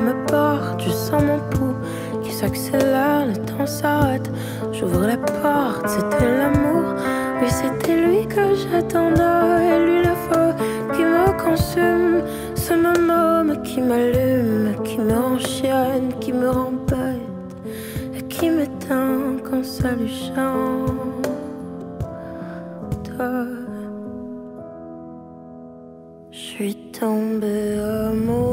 me porte, je sens mon pouls qui s'accélère, le temps s'arrête. J'ouvre la porte, c'était l'amour. Oui, c'était lui que j'attendais. Et lui le feu qui me consume, ce même homme qui m'allume, qui me rend chienne, qui me rend bête et qui m'éteint quand ça lui chante. Je suis tombée amoureux